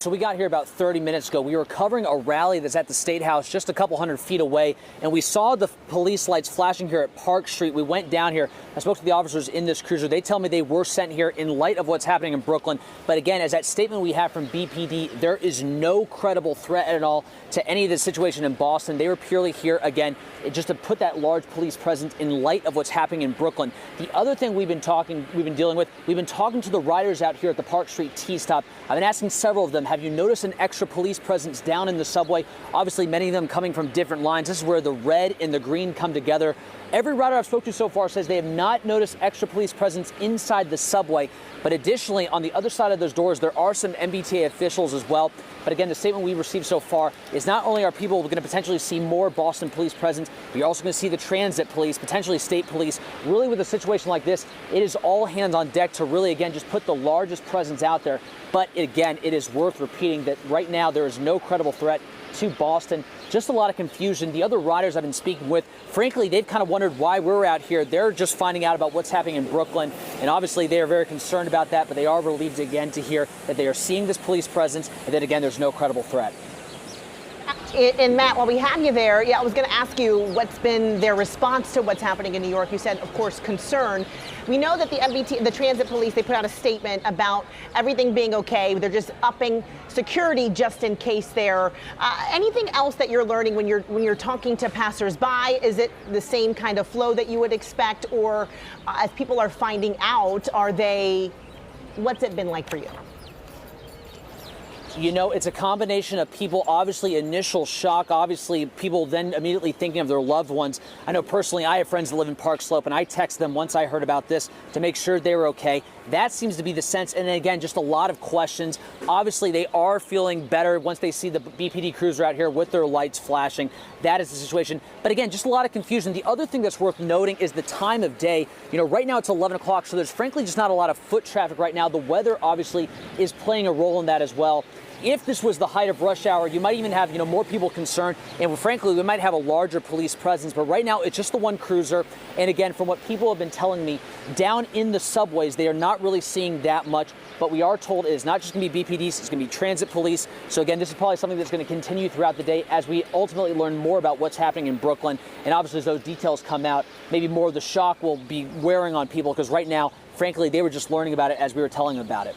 So we got here about 30 minutes ago. We were covering a rally that's at the State House just a couple hundred feet away, and we saw the police lights flashing here at Park Street. We went down here. I spoke to the officers in this cruiser. They tell me they were sent here in light of what's happening in Brooklyn. But again, as that statement we have from BPD, there is no credible threat at all to any of the situation in Boston. They were purely here, again, just to put that large police presence in light of what's happening in Brooklyn. The other thing we've been talking to the riders out here at the Park Street T-Stop. I've been asking several of them, have you noticed an extra police presence down in the subway? Obviously, many of them coming from different lines. This is where the red and the green come together. Every rider I've spoken to so far says they have not noticed extra police presence inside the subway. But additionally, on the other side of those doors, there are some MBTA officials as well. But again, the statement we received so far is not only are people going to potentially see more Boston police presence, but you're also going to see the transit police, potentially state police. Really, with a situation like this, it is all hands on deck to really, again, just put the largest presence out there. But again, it is worth repeating that right now there is no credible threat to Boston. Just a lot of confusion. The other riders I've been speaking with, frankly, they've kind of wondered why we're out here. They're just finding out about what's happening in Brooklyn, and obviously they are very concerned about that, but they are relieved again to hear that they are seeing this police presence and that, again, there's no credible threat. And Matt, while we have you there, I was going to ask you what's been their response to what's happening in New York. You said, of course, concern. We know that the transit police, they put out a statement about everything being okay. They're just upping security just in case there. Anything else that you're learning when you're talking to passersby? Is it the same kind of flow that you would expect, or as people are finding out, what's it been like for you? You know, it's a combination of people, obviously initial shock, obviously people then immediately thinking of their loved ones. I know personally I have friends that live in Park Slope, and I text them once I heard about this to make sure they were okay. That seems to be the sense. And then again, just a lot of questions. Obviously, they are feeling better once they see the BPD cruiser out here with their lights flashing. That is the situation. But again, just a lot of confusion. The other thing that's worth noting is the time of day. You know, right now it's 11 o'clock, so there's frankly just not a lot of foot traffic right now. The weather obviously is playing a role in that as well. If this was the height of rush hour, you might even have, more people concerned, and frankly, we might have a larger police presence. But right now, it's just the one cruiser. And again, from what people have been telling me, down in the subways, they are not really seeing that much. But we are told it is not just going to be BPDs, it's going to be transit police. So again, this is probably something that's going to continue throughout the day as we ultimately learn more about what's happening in Brooklyn. And obviously, as those details come out, maybe more of the shock will be wearing on people, because right now, frankly, they were just learning about it as we were telling them about it.